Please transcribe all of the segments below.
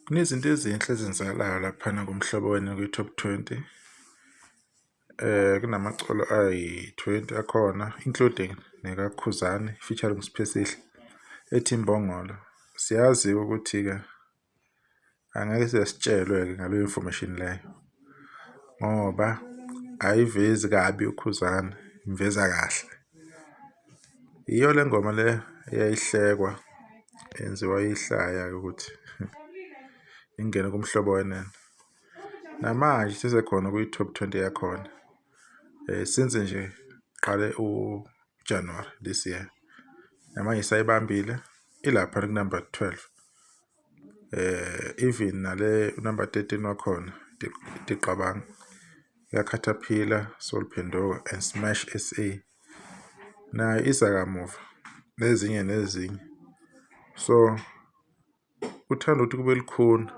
Kunezinto ezinhle ezenzakalayo laphana kumhlobene kwi-top 20. Kunamaculo ayi-20 akhona, including nekaKhuzani featuring Sphesihle ethi Imbongolo. Siyazi ukuthi-ke angeke siyasitshelwe-ke ngaleyo information leyo ngoba ayivezi kabi uKhuzani, imveza kahle. Iyo le ngoma le eyayihlekwa yenziwa ihlaya ukuthi ingene kumhlobo wenene. Namanje sesekhona kwi-top 20 yakhona. Since nje qale uJanuary this year. Namanje isayibambile ilapha ku-number 12. Even nale number 13 wakhona Diqabanga yaCaterpillar, Soul Phenduka and Smash SA. Nayo isakamuva nezinye. So uthanda ukuthi kube likhuni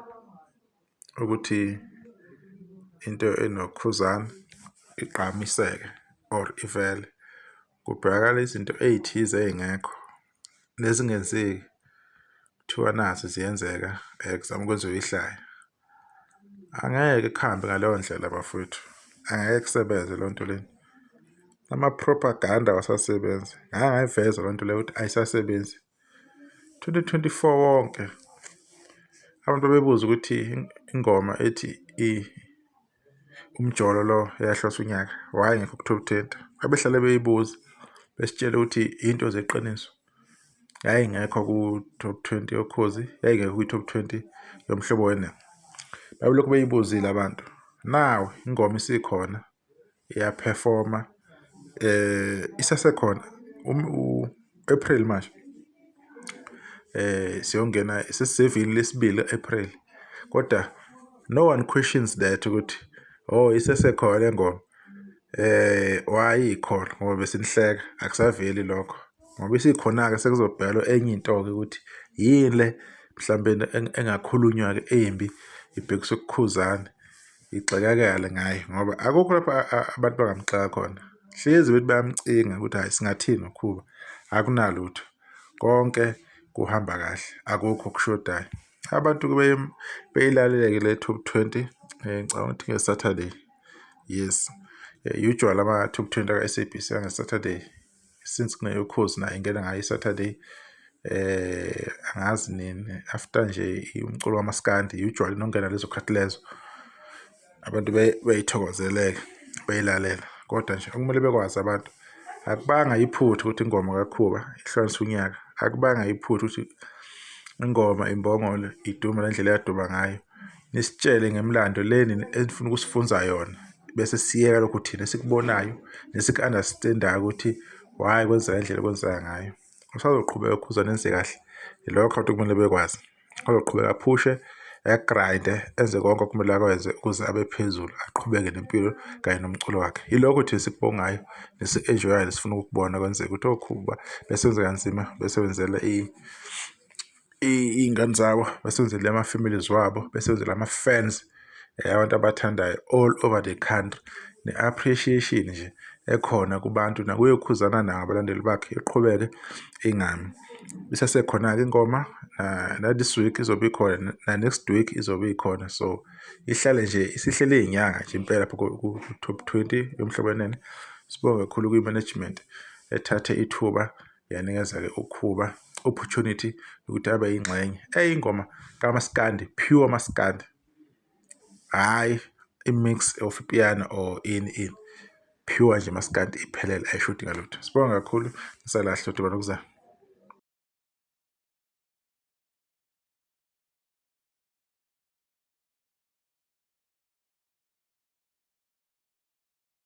ukuthi into enoKhuzani iqhamiseke or ivele. Kubhekakala izinto ey'thize ey'ngekho nezingenzeki kuthiwa nazi ziyenzeka kuzama ukwenziwa ihlaya. Angeke kuhambe ngaleyo ndlela bafowethu, angeke kusebenze leyo nto leni. Ama-propaganda awasasebenzi, ngayiveza loo nto leyo ukuthi ayisasebenzi. 2024 wonke abantu bebuza ukuthi ingoma ethi umjolo lo eyahloswa unyaka wayengekho ku-top 20. Abehlale beyibuza besitshela ukuthi into zeqiniso yayingekho ku-top 20 yokhozi, yayingekho kwi-top 20 yomhlobo wena. Babelokhu beyibuzile abantu. Now ingoma isikhona iyaperforma, isasekhona April manje. Siyongena sesivini lesibili April. Kodwa no one questions that ukuthi isesekhona le ngoma. Wayikhona ngoba besinihleka akusaveli lokho. Ngoba isikhona-ke sekuzobhalwa enye into-ke ukuthi yini le mhlawumbe engakhulunywa ke embi ibhekiswe kuKhuzani igxekakala ngayo ngoba akukho lapha abantu bangamxaka khona. Hlezi bethi bayamcinga ukuthi hayi singathini ngokhuba. Akunalutho. Konke kuhamba kahle, akukho kushodayo. Abantu beyilalele le top 20 ngicabanga ukuthi ngeSaturday. Yes. Usually ama-top 20 ka-SABC ngeSaturday. Since kuneyokhozi nayo ingena ngayo iSaturday. Angazi nini after nje umculo wamaskandi usually nongena lezo khathi lezo abantu beyithokozeleke beyilalela. Kodwa nje okumele bekwazi abantu akubanga iphutha ukuthi ingoma kaKhuba ihlukanisa unyaka. Akubanga iphutha ukuthi ingoma Imbongolo iduma ngendlela eyaduma ngayo. Nisitshele ngemlando leni enifuna ukusifunza yona bese siyeka lokho thina sikubonayo nesik-understand-ayo ukuthi why kwenza indlela kwenza ngayo. Usazoqhubeka uKhuzani enze kahle. Lokho abantu kumele bekwazi. Uzoqhubeka aphushe, grind, enze konke okumele akwenze ukuze abe phezulu, aqhubeke nempilo kanye nomculo wakhe. Yilokho thina sikubongayo nesi-enjoyayo nesifuna ukubona kwenzeka ukuthi oKhuba besenze kanzima besebenzela iy'ngane zabo, besebenzele ama-families wabo, besebenzele ama-fans, abantu abathandayo all over the country. Ne-appreciation nje ekhona kubantu nakuye uKhuzana nawo abalandeli bakhe iqhubeke ingami. Isasekhona-ke ingoma na this week izobe ikhona na next week izobe ikhona. So ihlale nje isihlele iy'nyanga nje impela ku-top 20 yomhlobo wenene. Sibonge kakhulu kwi-management ethathe ithuba yanikeza-ke uKhuba opportunity ukuthi abe yingxenye. Ingoma kaMaskandi, pure Maskandi. Hayi i-mix of piano or in. Pure nje Maskandi iphelele ayishodi ngalutho. Sibonge kakhulu, nisalahle ukuthi banokuzayo.